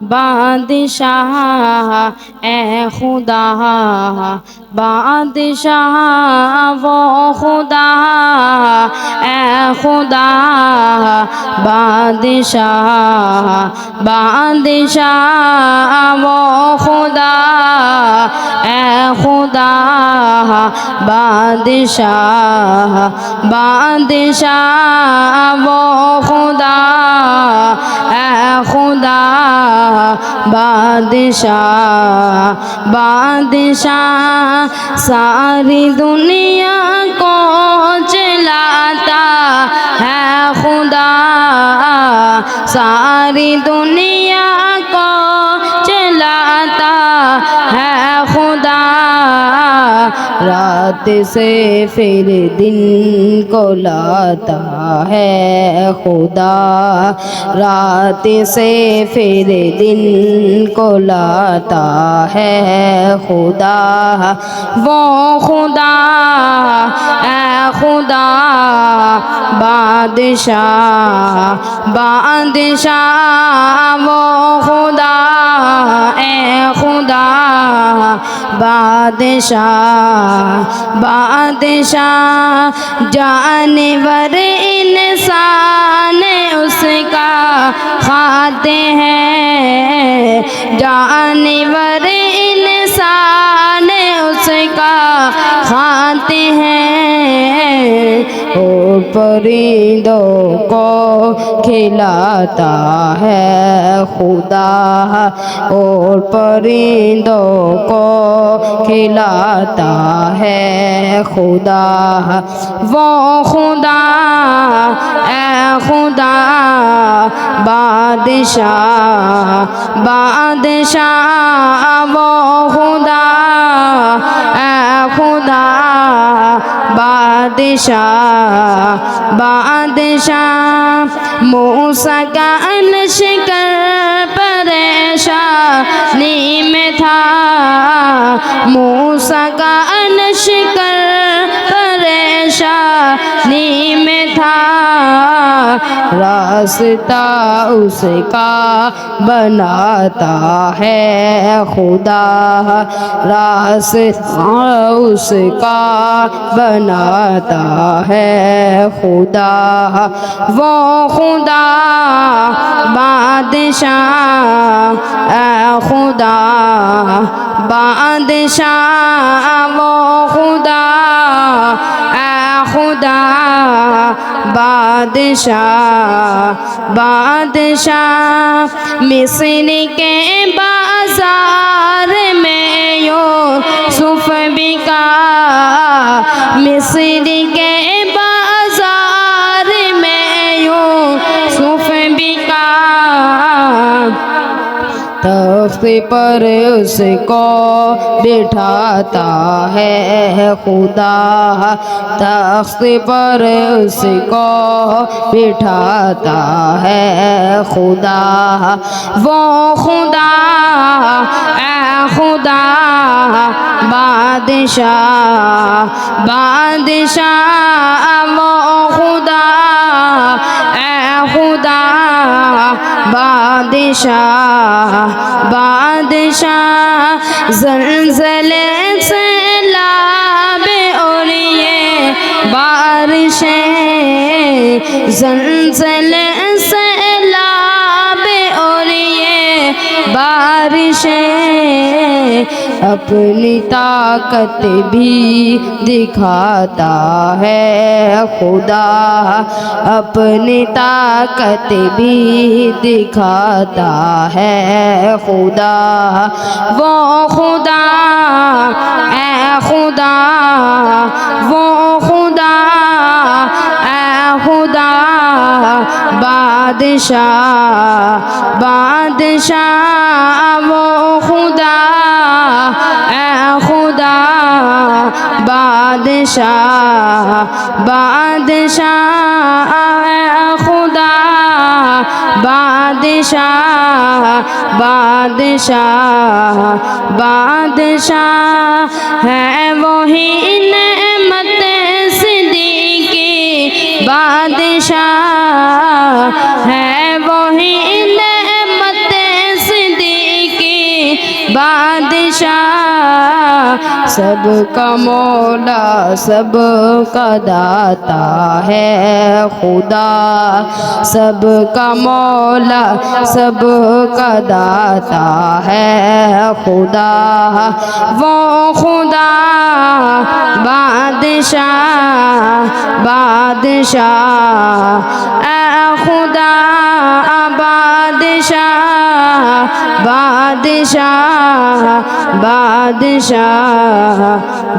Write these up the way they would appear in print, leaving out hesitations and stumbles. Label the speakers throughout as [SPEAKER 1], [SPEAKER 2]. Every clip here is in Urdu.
[SPEAKER 1] بادشاہ اے خدا، بادشاہ وہ خدا، اے خدا بادشاہ، بادشاہ وہ خدا، اے خدا بادشاہ، بادشاہ وہ خدا، اے خدا بادشاہ، بادشاہ ساری دنیا کو چلاتا ہے خدا، ساری دنیا کو چلاتا ہے خدا، رات سے پھر دن کو لاتا ہے خدا، رات سے پھر دن کو لاتا ہے خدا، وہ خدا اے خدا بادشاہ، بادشاہ وہ خدا، اے خدا بادشاہ، بادشاہ جانور انسان اس کا کھاتے ہیں، جانور انسان اس کا کھاتے ہیں، اور پرندوں کو کھلاتا ہے خدا، اور پرندوں کو کھلاتا ہے خدا، وہ خدا اے خدا بادشاہ، بادشاہ وہ خدا، اے خدا بادشاہ، بادشاہ موسیٰ کا لشکر پریشانی میں تھا، موسیٰ کا لشکر پریشانی میں تھا، راستہ اس کا بناتا ہے خدا، راستہ اس کا بناتا ہے خدا، وہ خدا بادشاہ اے خدا، بادشاہ وہ خدا، اے خدا بادشاہ، بادشاہ مصر کے بازار میں یوسف بکا، مصر کے بازار میں یوسف بکا، تخت پر اس کو بٹھاتا ہے خدا، تخت پر اس کو بٹھاتا ہے خدا، وہ خدا اے خدا بادشاہ، بادشاہ وہ خدا، اے خدا بادشاہ، بادشاہ زلزلے سیلاب اور یہ بارشیں، زلزلے سیلاب اور یہ بارشیں، اپنی طاقت بھی دکھاتا ہے خدا، اپنی طاقت بھی دکھاتا ہے خدا، وہ خدا اے خدا، وہ خدا اے خدا بادشاہ، بادشاہ وہ خدا، اے خدا بادشاہ، بادشاہ اے خدا، بادشاہ، بادشاہ، بادشاہ ہے وہی نعمت صدیقی، بادشاہ ہے وہی نعمت صدیقی، بادشاہ سب کا مولا سب کا داتا ہے خدا سب کا مولا سب کا داتا ہے خدا وہ خدا بادشاہ بادشاہ اے خدا بادشاہ بادشاہ بادشاہ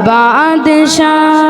[SPEAKER 1] بادشاہ